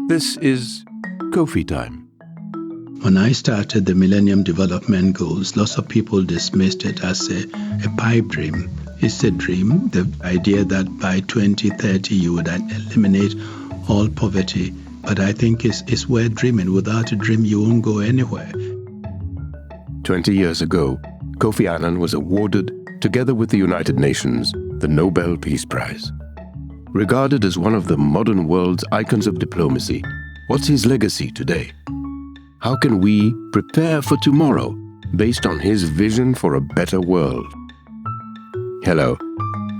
This is Kofi Time. When I started the Millennium Development Goals, lots of people dismissed it as a pipe dream. It's a dream, the idea that by 2030 you would eliminate all poverty. But I think it's worth dreaming. Without a dream, you won't go anywhere. 20 years ago, Kofi Annan was awarded, together with the United Nations, the Nobel Peace Prize. Regarded as one of the modern world's icons of diplomacy, what's his legacy today? How can we prepare for tomorrow based on his vision for a better world? Hello,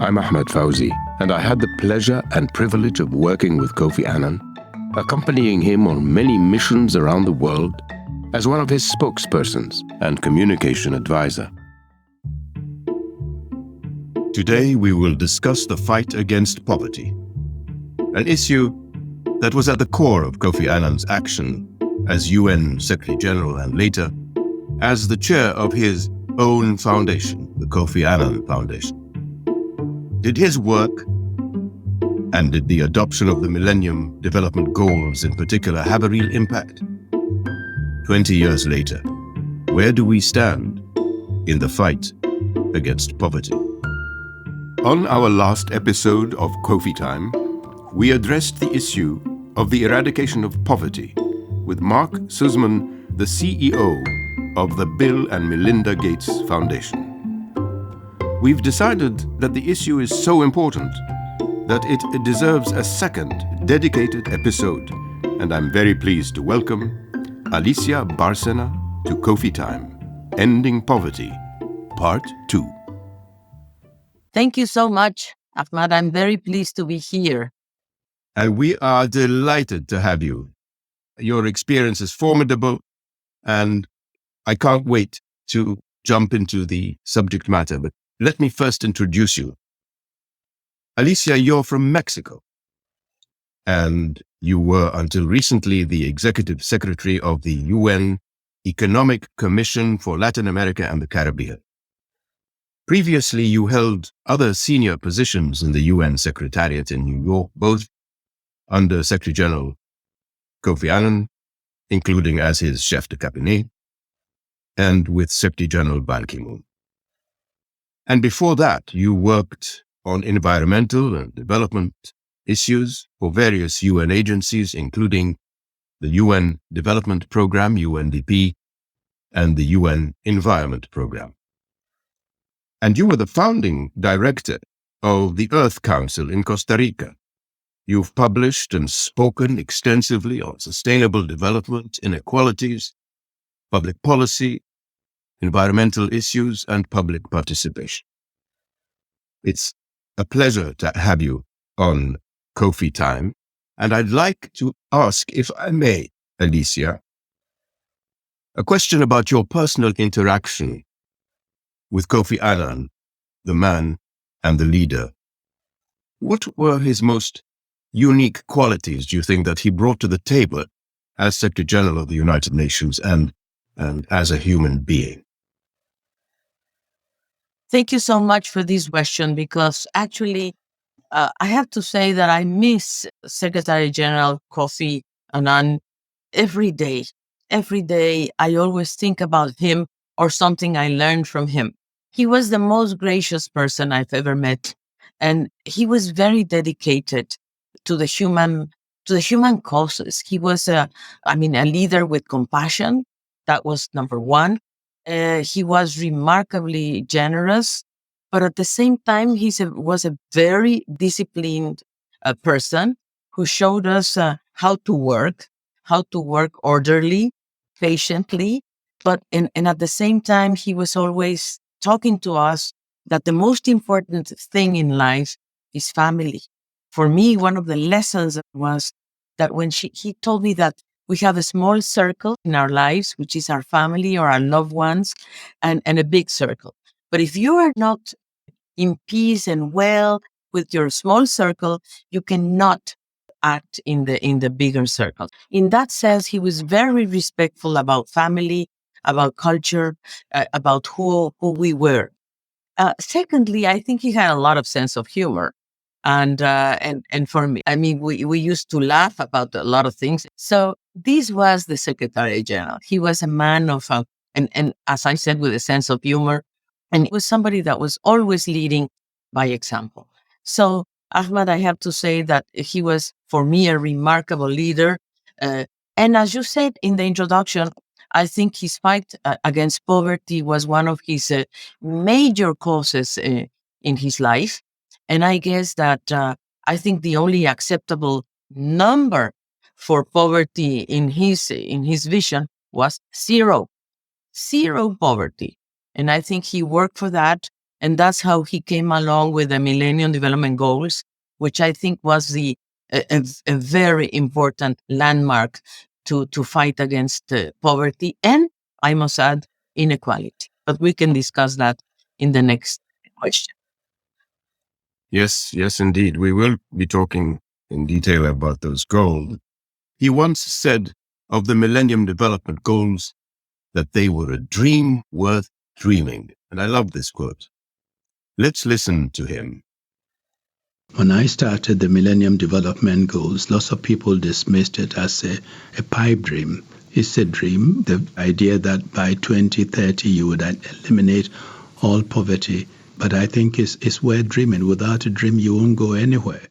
I'm Ahmad Fawzi, and I had the pleasure and privilege of working with Kofi Annan, accompanying him on many missions around the world as one of his spokespersons and communication advisor. Today we will discuss the fight against poverty, an issue that was at the core of Kofi Annan's action as UN Secretary General and later as the chair of his own foundation, the Kofi Annan Foundation. Did his work and did the adoption of the Millennium Development Goals in particular have a real impact? 20 years later, where do we stand in the fight against poverty? On our last episode of Kofi Time, we addressed the issue of the eradication of poverty with Mark Sussman, the CEO of the Bill and Melinda Gates Foundation. We've decided that the issue is so important that it deserves a second dedicated episode, and I'm very pleased to welcome Alicia Bárcena to Kofi Time, Ending Poverty, Part 2. Thank you so much, Ahmad. I'm very pleased to be here. And we are delighted to have you. Your experience is formidable, and I can't wait to jump into the subject matter. But let me first introduce you. Alicia, you're from Mexico, and you were until recently the Executive Secretary of the UN Economic Commission for Latin America and the Caribbean. Previously, you held other senior positions in the UN Secretariat in New York, both under Secretary General Kofi Annan, including as his chef de cabinet, and with Secretary General Ban Ki-moon. And before that, you worked on environmental and development issues for various UN agencies, including the UN Development Programme, UNDP, and the UN Environment Programme. And you were the founding director of the Earth Council in Costa Rica. You've published and spoken extensively on sustainable development, inequalities, public policy, environmental issues, and public participation. It's a pleasure to have you on Kofi Time. And I'd like to ask, if I may, Alicia, a question about your personal interaction with Kofi Annan, the man and the leader. What were his most unique qualities, do you think, that he brought to the table as Secretary General of the United Nations and as a human being? Thank you so much for this question, because actually, I have to say that I miss Secretary General Kofi Annan every day. Every day, I always think about him or something I learned from him. He was the most gracious person I've ever met, and he was very dedicated to the human causes. He was a leader with compassion. That was number one. He was remarkably generous, but at the same time, he was a very disciplined person who showed us how to work orderly, patiently, and at the same time, he was always talking to us that the most important thing in life is family. For me, one of the lessons was that when he told me that we have a small circle in our lives, which is our family or our loved ones, and a big circle. But if you are not in peace and well with your small circle, you cannot act in the bigger circle. In that sense, he was very respectful about family, about culture, about who we were. Secondly, I think he had a lot of sense of humor. And for me, I mean, we used to laugh about a lot of things. So this was the Secretary General. He was a man of, and as I said, with a sense of humor, and he was somebody that was always leading by example. So Ahmad, I have to say that he was, for me, a remarkable leader. Uh, and as you said in the introduction, I think his fight against poverty was one of his major causes in his life. And I guess that I think the only acceptable number for poverty in his vision was zero poverty. And I think he worked for that. And that's how he came along with the Millennium Development Goals, which I think was a very important landmark to fight against poverty and, I must add, inequality. But we can discuss that in the next question. Yes, yes, indeed. We will be talking in detail about those goals. He once said of the Millennium Development Goals that they were a dream worth dreaming. And I love this quote. Let's listen to him. When I started the Millennium Development Goals, lots of people dismissed it as a pipe dream. It's a dream, the idea that by 2030 you would eliminate all poverty. But I think it's worth dreaming. Without a dream, you won't go anywhere.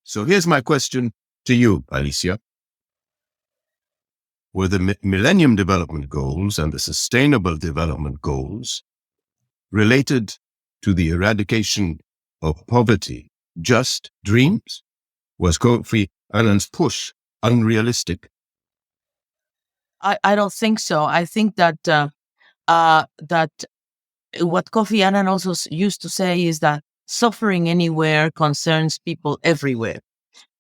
So here's my question to you, Alicia. Were the Millennium Development Goals and the Sustainable Development Goals related to the eradication of poverty just dreams? Was Kofi Annan's push unrealistic? I don't think so. I think that that what Kofi Annan also used to say is that suffering anywhere concerns people everywhere.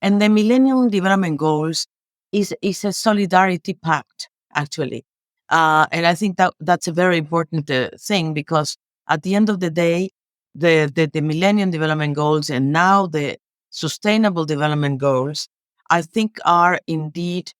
And the Millennium Development Goals is a solidarity pact, actually. And I think that that's a very important thing, because at the end of the day, the Millennium Development Goals and now the Sustainable Development Goals, I think, are indeed,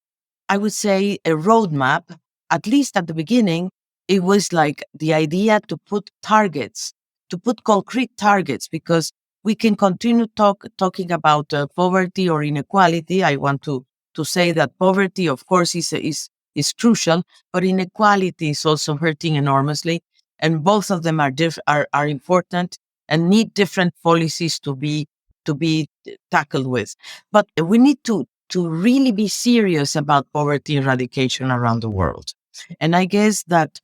I would say, a roadmap. At least at the beginning, it was like the idea to put targets, to put concrete targets, because we can continue talking about poverty or inequality. I want to say that poverty, of course, is crucial, but inequality is also hurting enormously, and both of them are important and need different policies to be tackled with. But we need to really be serious about poverty eradication around the world. And I guess that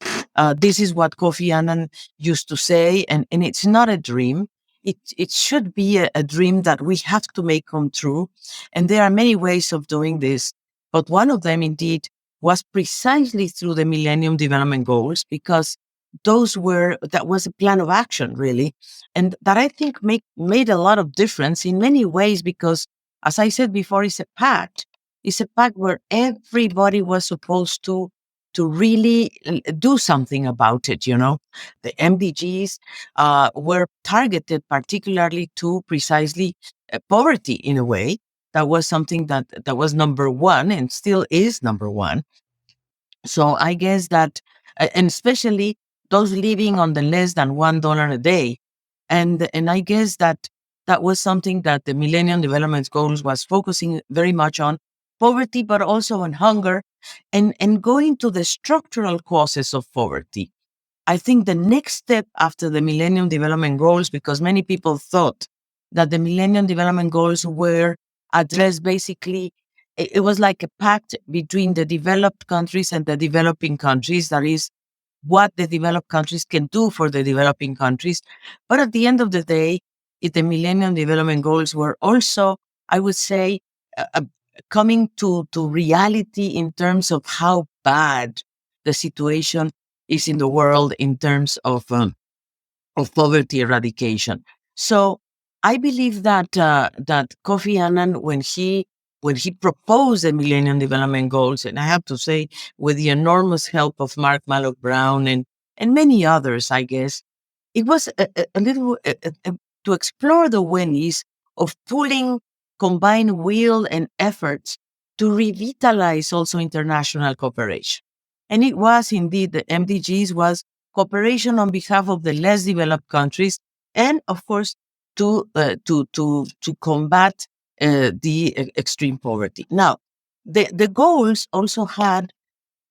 this is what Kofi Annan used to say, and it's not a dream. It should be a dream that we have to make come true. And there are many ways of doing this. But one of them, indeed, was precisely through the Millennium Development Goals, because that was a plan of action, really. And that I think made a lot of difference in many ways, because, as I said before, it's a pact. It's a pact where everybody was supposed to really do something about it. The MDGs were targeted particularly to precisely poverty in a way. That was something that was number one and still is number one. So I guess that, and especially those living on the less than $1 a day. And I guess that was something that the Millennium Development Goals was focusing very much on: poverty, but also on hunger, and going to the structural causes of poverty. I think the next step after the Millennium Development Goals, because many people thought that the Millennium Development Goals were addressed basically, it was like a pact between the developed countries and the developing countries. That is, what the developed countries can do for the developing countries. But at the end of the day, the Millennium Development Goals were also, I would say, coming to reality in terms of how bad the situation is in the world in terms of poverty eradication. So I believe that that Kofi Annan, when he proposed the Millennium Development Goals, and I have to say, with the enormous help of Mark Malloch Brown and many others, I guess, it was a little to explore the ways of pulling combined will and efforts to revitalize also international cooperation. And it was indeed, the MDGs was cooperation on behalf of the less developed countries, and of course to combat the extreme poverty. Now, the goals also had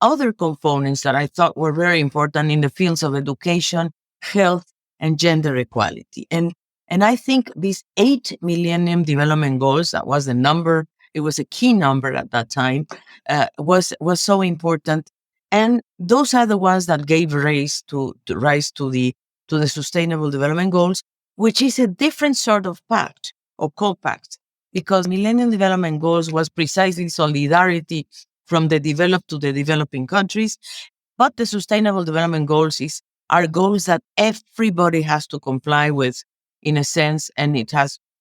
other components that I thought were very important in the fields of education, health, and gender equality. And I think these 8 Millennium Development Goals, that was the number, it was a key number at that time, was so important. And those are the ones that gave rise to the Sustainable Development Goals, which is a different sort of pact or compact, because Millennium Development Goals was precisely solidarity from the developed to the developing countries. But the Sustainable Development Goals are goals that everybody has to comply with, in a sense. And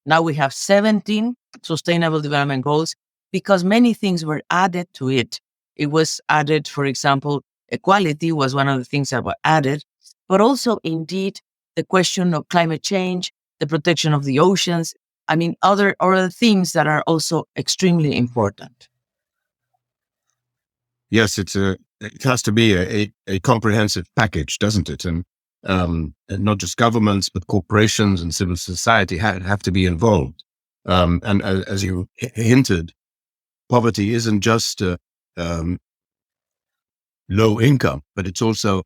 now we have 17 Sustainable Development Goals because many things were added to it. It was added, for example, equality was one of the things that were added, but also indeed the question of climate change, the protection of the oceans. I mean, other themes that are also extremely important. Yes, it has to be a comprehensive package, doesn't it? And not just governments, but corporations and civil society have to be involved. And as you hinted, poverty isn't just low income, but it's also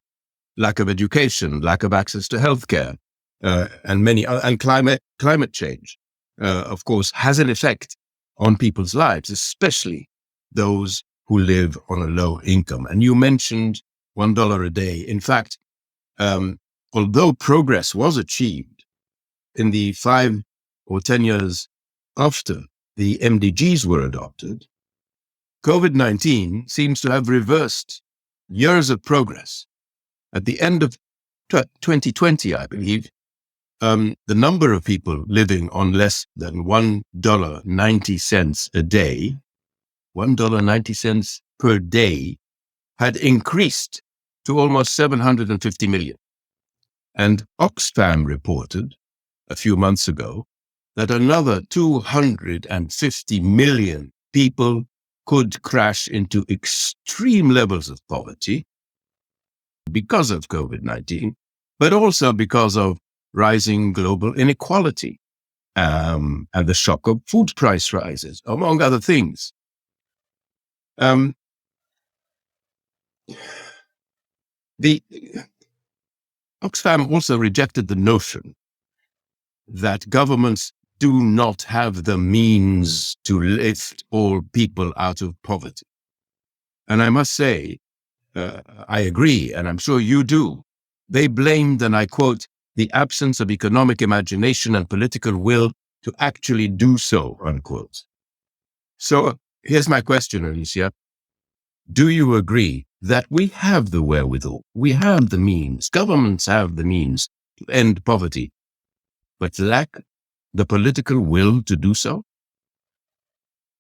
lack of education, lack of access to healthcare, and climate change, of course, has an effect on people's lives, especially those who live on a low income. And you mentioned $1 a day. In fact, although progress was achieved in the 5 or 10 years after the MDGs were adopted, COVID-19 seems to have reversed years of progress. At the end of 2020, I believe, the number of people living on less than $1.90 a day, $1.90 per day, had increased to almost 750 million. And Oxfam reported a few months ago that another 250 million people could crash into extreme levels of poverty because of COVID-19, but also because of rising global inequality and the shock of food price rises, among other things. The Oxfam also rejected the notion that governments do not have the means to lift all people out of poverty. And I must say, I agree, and I'm sure you do. They blamed, and I quote, the absence of economic imagination and political will to actually do so, unquote. So here's my question, Alicia. Do you agree that we have the wherewithal, we have the means, governments have the means to end poverty, but lack the political will to do so?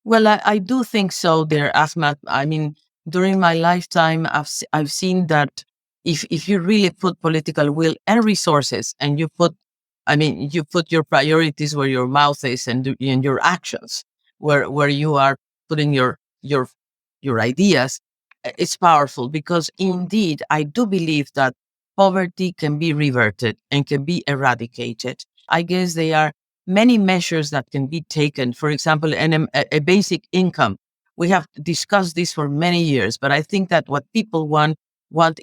Well, I do think so there, Ahmad. I mean, during my lifetime, I've seen that if you really put political will and resources, and you put your priorities where your mouth is, and your actions where you are putting your ideas, it's powerful. Because indeed, I do believe that poverty can be reverted and can be eradicated. I guess there are many measures that can be taken. For example, a basic income. We have discussed this for many years, but I think that what people want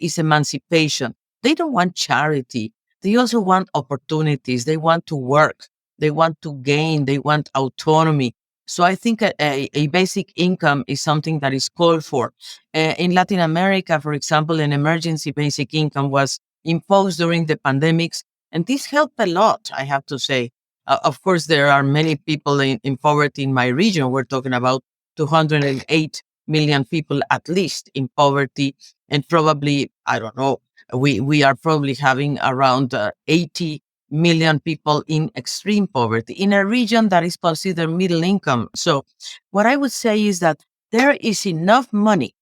is emancipation. They don't want charity. They also want opportunities. They want to work. They want to gain. They want autonomy. So I think a basic income is something that is called for. In Latin America, for example, an emergency basic income was imposed during the pandemics, and this helped a lot, I have to say. Of course, there are many people in poverty in my region. We're talking about 208 million people at least in poverty, and probably, I don't know, we are probably having around 80 million people in extreme poverty in a region that is considered middle income. So what I would say is that there is enough money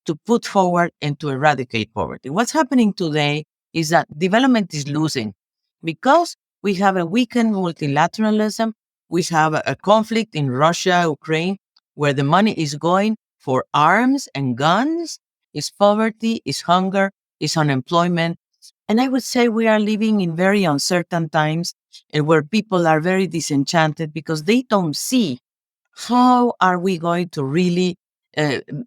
to put forward and to eradicate poverty. What's happening today is that development is losing because we have a weakened multilateralism. We have a conflict in Russia, Ukraine, where the money is going for arms and guns. Is poverty, is hunger, is unemployment. And I would say we are living in very uncertain times. and where people are very disenchanted because they don't see how are we going to really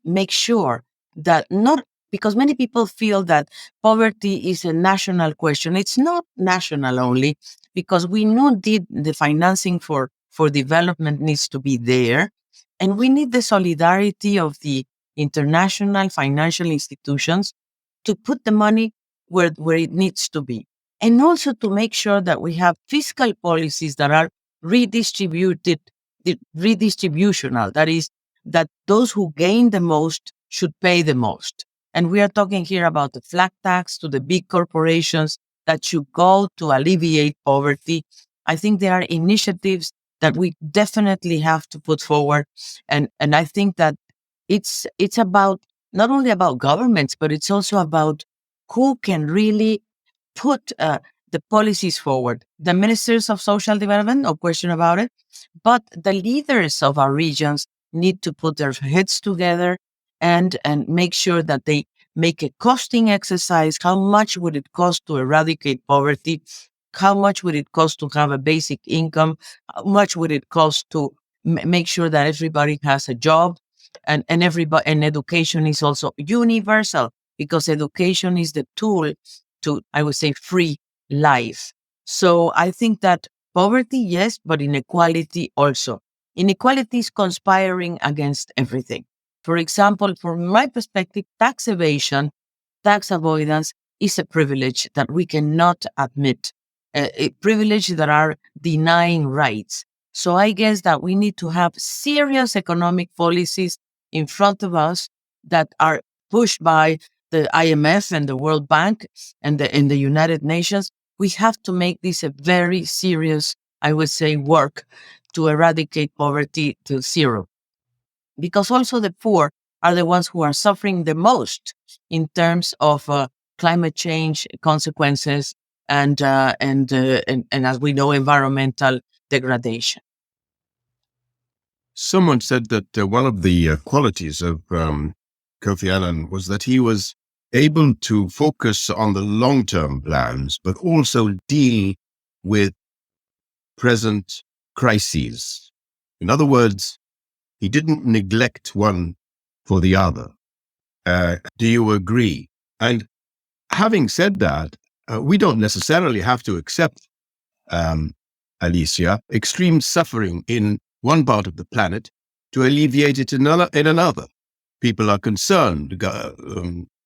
make sure that not, because many people feel that poverty is a national question. It's not national only, because we know the financing for development needs to be there, and we need the solidarity of the international financial institutions to put the money where it needs to be, and also to make sure that we have fiscal policies that are redistributed, redistributional. That is, that those who gain the most should pay the most. And we are talking here about the flat tax to the big corporations that should go to alleviate poverty. I think there are initiatives that we definitely have to put forward. And I think that it's about not only about governments, but it's also about who can really put the policies forward. The ministers of social development, no question about it, but the leaders of our regions need to put their heads together and make sure that they make a costing exercise. How much would it cost to eradicate poverty? How much would it cost to have a basic income? How much would it cost to make sure that everybody has a job? And everybody, and education is also universal, because education is the tool to, I would say, free life. So I think that poverty, yes, but inequality also. Inequality is conspiring against everything. For example, from my perspective, tax evasion, tax avoidance is a privilege that we cannot admit, a privilege that are denying rights. So I guess that we need to have serious economic policies in front of us that are pushed by the IMF and the World Bank and the United Nations. We have to make this a very serious, I would say, work to eradicate poverty to zero. Because also the poor are the ones who are suffering the most in terms of climate change consequences and as we know, environmental degradation. Someone said that one of the qualities of Kofi Annan was that he was able to focus on the long-term plans, but also deal with present crises. In other words, he didn't neglect one for the other. Do you agree? And having said that, we don't necessarily have to accept, Alicia, extreme suffering in one part of the planet to alleviate it in another. People are concerned,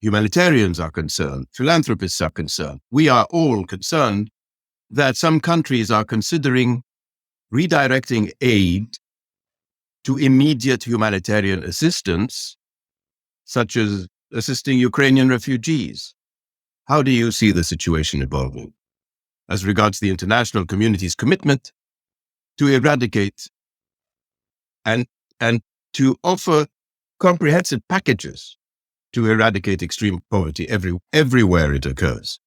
humanitarians are concerned, philanthropists are concerned. We are all concerned that some countries are considering redirecting aid to immediate humanitarian assistance, such as assisting Ukrainian refugees. How do you see the situation evolving as regards the international community's commitment to eradicate and to offer comprehensive packages to eradicate extreme poverty everywhere it occurs?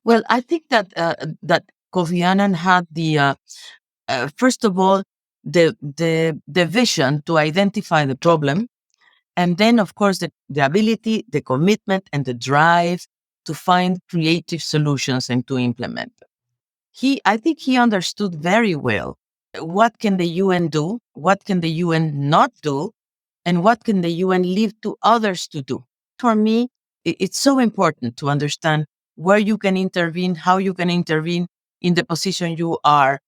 Well, I think that that Kofi Annan had the first of all the vision to identify the problem, and then of course the ability, the commitment, and the drive to find creative solutions and to implement them. I think he understood very well what can the UN do, what can the UN not do, and what can the UN leave to others to do. For me, it's so important to understand where you can intervene, how you can intervene in the position you are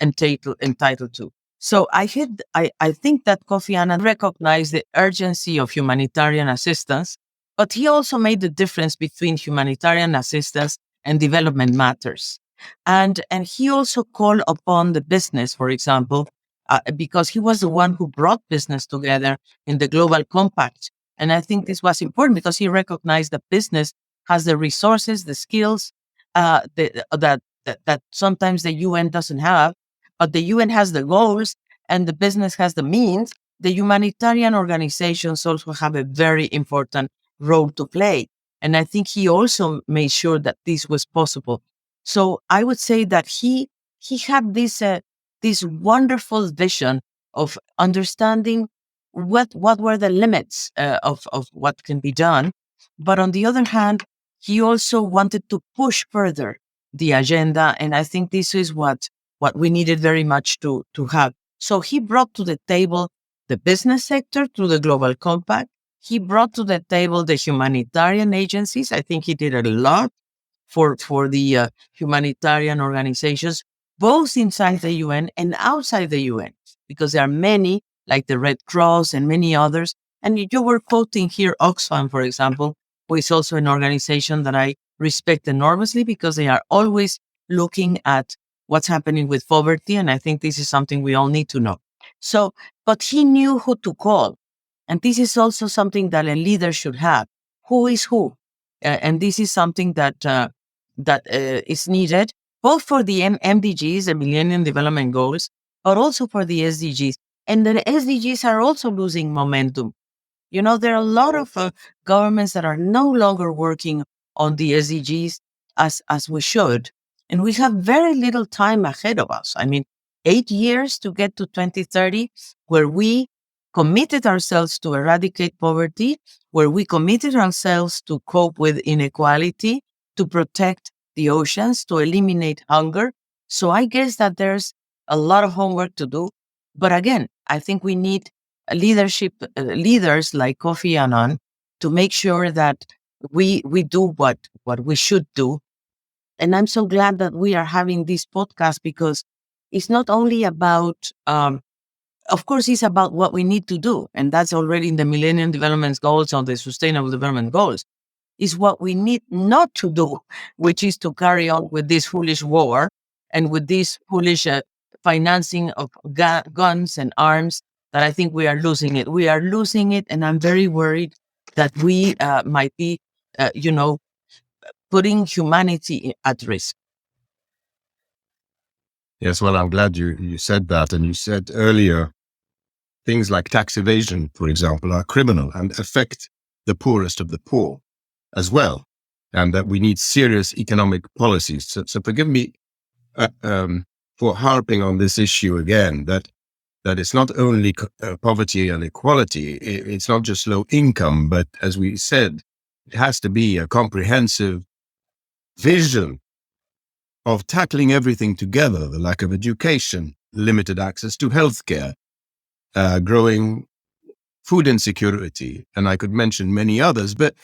entitled to. So I think that Kofi Annan recognized the urgency of humanitarian assistance, but he also made the difference between humanitarian assistance and development matters. And he also called upon the business, for example, because he was the one who brought business together in the Global Compact. And I think this was important because he recognized that business has the resources, the skills that sometimes the UN doesn't have, but the UN has the goals and the business has the means. The humanitarian organizations also have a very important role to play. And I think he also made sure that this was possible. So I would say that he had this wonderful vision of understanding what were the limits of what can be done. But on the other hand, he also wanted to push further the agenda. And I think this is what we needed very much to have. So he brought to the table the business sector through the Global Compact. He brought to the table the humanitarian agencies. I think he did a lot for the humanitarian organizations, both inside the UN and outside the UN, because there are many, like the Red Cross and many others. And you were quoting here Oxfam, for example, who is also an organization that I respect enormously because they are always looking at what's happening with poverty. And I think this is something we all need to know. So, but he knew who to call. And this is also something that a leader should have. Who is who? And this is something that is needed both for the MDGs, the Millennium Development Goals, but also for the SDGs. And the SDGs are also losing momentum. You know, there are a lot of governments that are no longer working on the SDGs as we should. And we have very little time ahead of us. I mean, 8 years to get to 2030, where we committed ourselves to eradicate poverty, where we committed ourselves to cope with inequality, to protect the oceans, to eliminate hunger. So I guess that there's a lot of homework to do. But again, I think we need leadership leaders like Kofi Annan to make sure that we do what we should do. And I'm so glad that we are having this podcast because it's not only about, of course, it's about what we need to do. And that's already in the Millennium Development Goals or the Sustainable Development Goals. Is what we need not to do, which is to carry on with this foolish war and with this foolish financing of guns and arms that I think we are losing it. We are losing it. And I'm very worried that we might be, putting humanity at risk. Yes, well, I'm glad you said that. And you said earlier, things like tax evasion, for example, are criminal and affect the poorest of the poor as well, and that we need serious economic policies. So forgive me for harping on this issue again, that it's not only poverty and equality, it's not just low income, but as we said, it has to be a comprehensive vision of tackling everything together: the lack of education, limited access to healthcare, growing food insecurity, and I could mention many others. But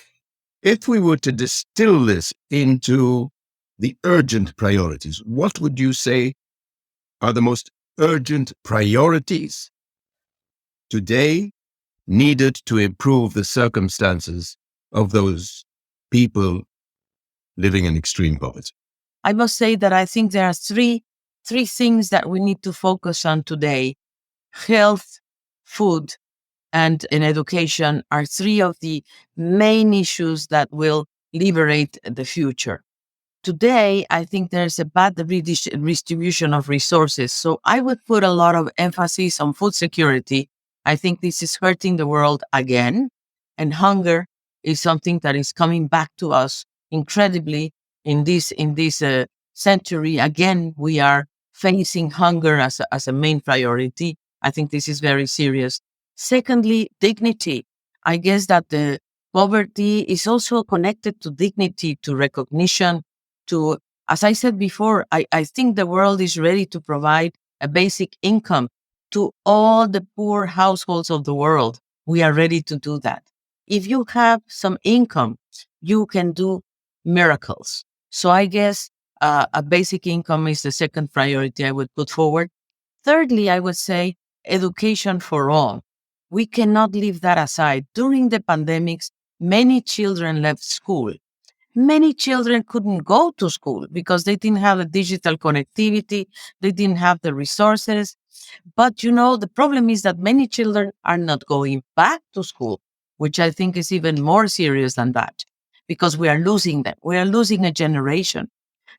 if we were to distill this into the urgent priorities, what would you say are the most urgent priorities today needed to improve the circumstances of those people living in extreme poverty? I must say that I think there are three things that we need to focus on today. Health, food, and education are three of the main issues that will liberate the future. Today, I think there's a bad redistribution of resources. So I would put a lot of emphasis on food security. I think this is hurting the world again. And hunger is something that is coming back to us incredibly in this century. Again, we are facing hunger as a main priority. I think this is very serious. Secondly, dignity. I guess that the poverty is also connected to dignity, to recognition, to, as I said before, I think the world is ready to provide a basic income to all the poor households of the world. We are ready to do that. If you have some income, you can do miracles. So I guess a basic income is the second priority I would put forward. Thirdly, I would say education for all. We cannot leave that aside. During the pandemics, many children left school. Many children couldn't go to school because they didn't have the digital connectivity. They didn't have the resources. But, the problem is that many children are not going back to school, which I think is even more serious than that, because we are losing them. We are losing a generation.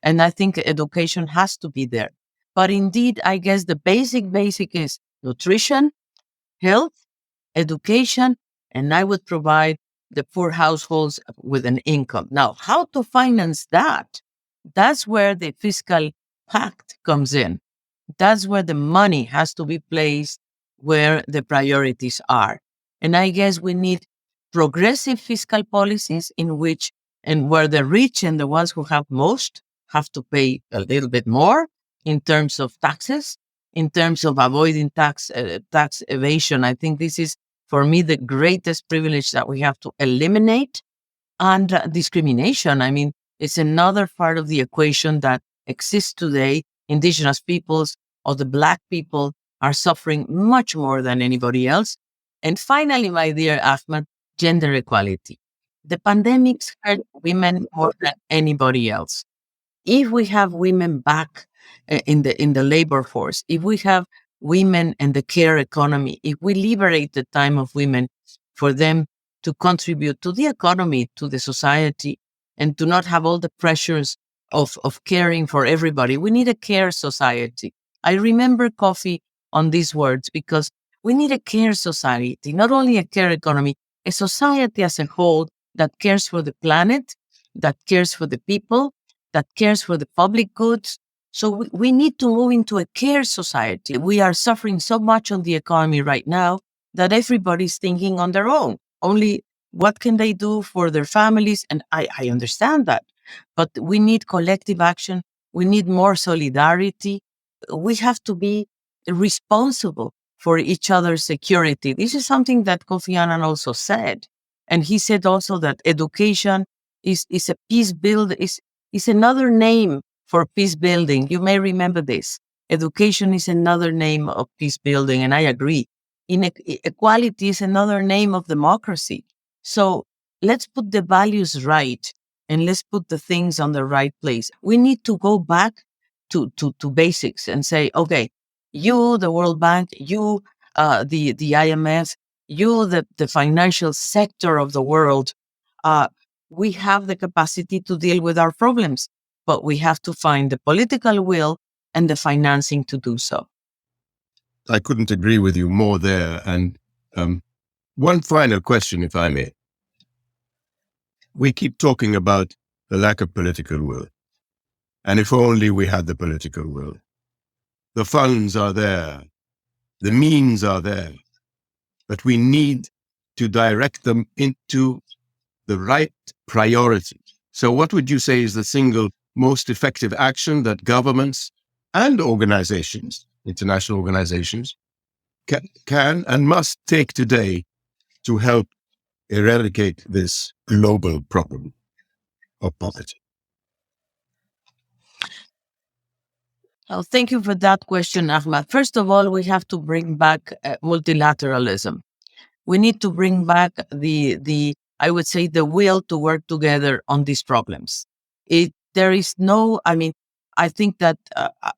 And I think education has to be there. But indeed, I guess the basic is nutrition, health, education, and I would provide the poor households with an income. Now, how to finance that? That's where the fiscal pact comes in. That's where the money has to be placed where the priorities are. And I guess we need progressive fiscal policies in which and where the rich and the ones who have most have to pay a little bit more in terms of taxes, in terms of avoiding tax evasion. I think this is, for me, the greatest privilege that we have to eliminate. And discrimination, I mean, it's another part of the equation that exists today. Indigenous peoples or the Black people are suffering much more than anybody else. And finally, my dear Ahmad, gender equality. The pandemics hurt women more than anybody else. If we have women back in the labor force, if we have women in the care economy, if we liberate the time of women for them to contribute to the economy, to the society, and to not have all the pressures of caring for everybody, we need a care society. I remember Kofi on these words because we need a care society, not only a care economy, a society as a whole that cares for the planet, that cares for the people, that cares for the public goods. So we need to move into a care society. We are suffering so much on the economy right now that everybody's thinking on their own. Only what can they do for their families? And I understand that. But we need collective action. We need more solidarity. We have to be responsible for each other's security. This is something that Kofi Annan also said. And he said also that education is a peace build, is another name for peace building. You may remember this. Education is another name of peace building, and I agree. Equality is another name of democracy. So let's put the values right, and let's put the things on the right place. We need to go back to basics and say, okay, you, the World Bank, you, the IMF, you, the financial sector of the world, we have the capacity to deal with our problems, but we have to find the political will and the financing to do so. I couldn't agree with you more there. And one final question, if I may. We keep talking about the lack of political will. And if only we had the political will. The funds are there. The means are there. But we need to direct them into the right priority. So what would you say is the single most effective action that governments and organizations, international organizations, can and must take today to help eradicate this global problem of poverty? Oh, thank you for that question, Ahmad. First of all, we have to bring back multilateralism. We need to bring back I would say, the will to work together on these problems. There is no, I mean, I think that,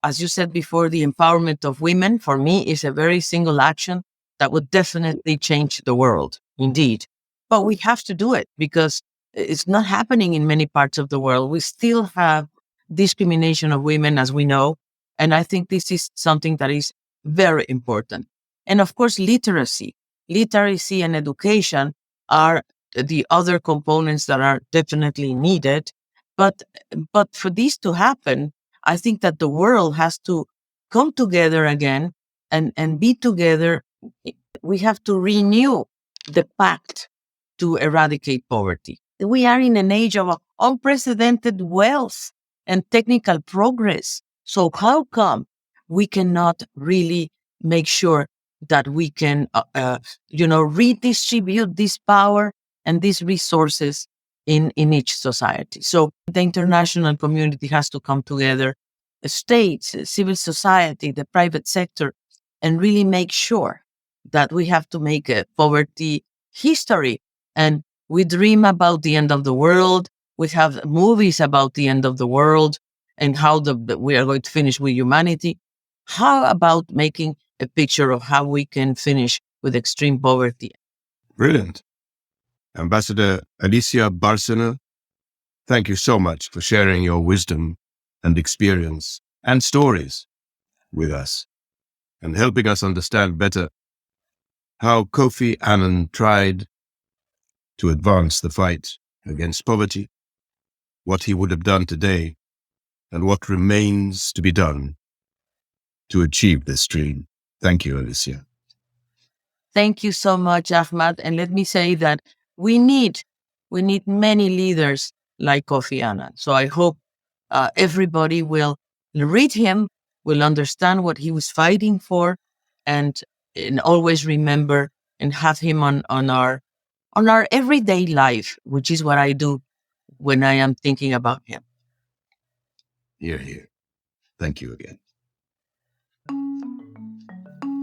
as you said before, the empowerment of women, for me, is a very single action that would definitely change the world, indeed. But we have to do it because it's not happening in many parts of the world. We still have discrimination of women, as we know. And I think this is something that is very important. And of course, literacy and education are the other components that are definitely needed. But for this to happen, I think that the world has to come together again and be together. We have to renew the pact to eradicate poverty. We are in an age of unprecedented wealth and technical progress. So how come we cannot really make sure that we can, redistribute this power and these resources in each society? So the international community has to come together, states, civil society, the private sector, and really make sure that we have to make a poverty history. And we dream about the end of the world. We have movies about the end of the world and how we are going to finish with humanity. How about making a picture of how we can finish with extreme poverty? Brilliant. Ambassador Alicia Bárcena, thank you so much for sharing your wisdom and experience and stories with us and helping us understand better how Kofi Annan tried to advance the fight against poverty, what he would have done today, and what remains to be done to achieve this dream. Thank you, Alicia. Thank you so much, Ahmad. And let me say that we need many leaders like Kofi Annan. So I hope everybody will read him, will understand what he was fighting for, and always remember and have him on our everyday life, which is what I do when I am thinking about him. Hear, hear. Thank you again.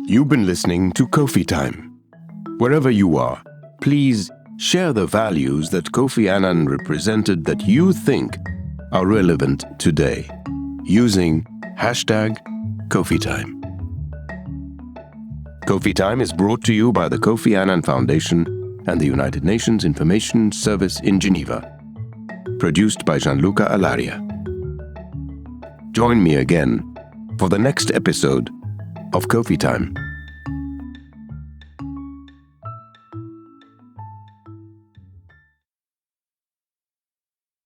You've been listening to Kofi Time. Wherever you are, please share the values that Kofi Annan represented that you think are relevant today using hashtag Kofi Time. Kofi Time is brought to you by the Kofi Annan Foundation and the United Nations Information Service in Geneva. Produced by Gianluca Alaria. Join me again for the next episode of Kofi Time.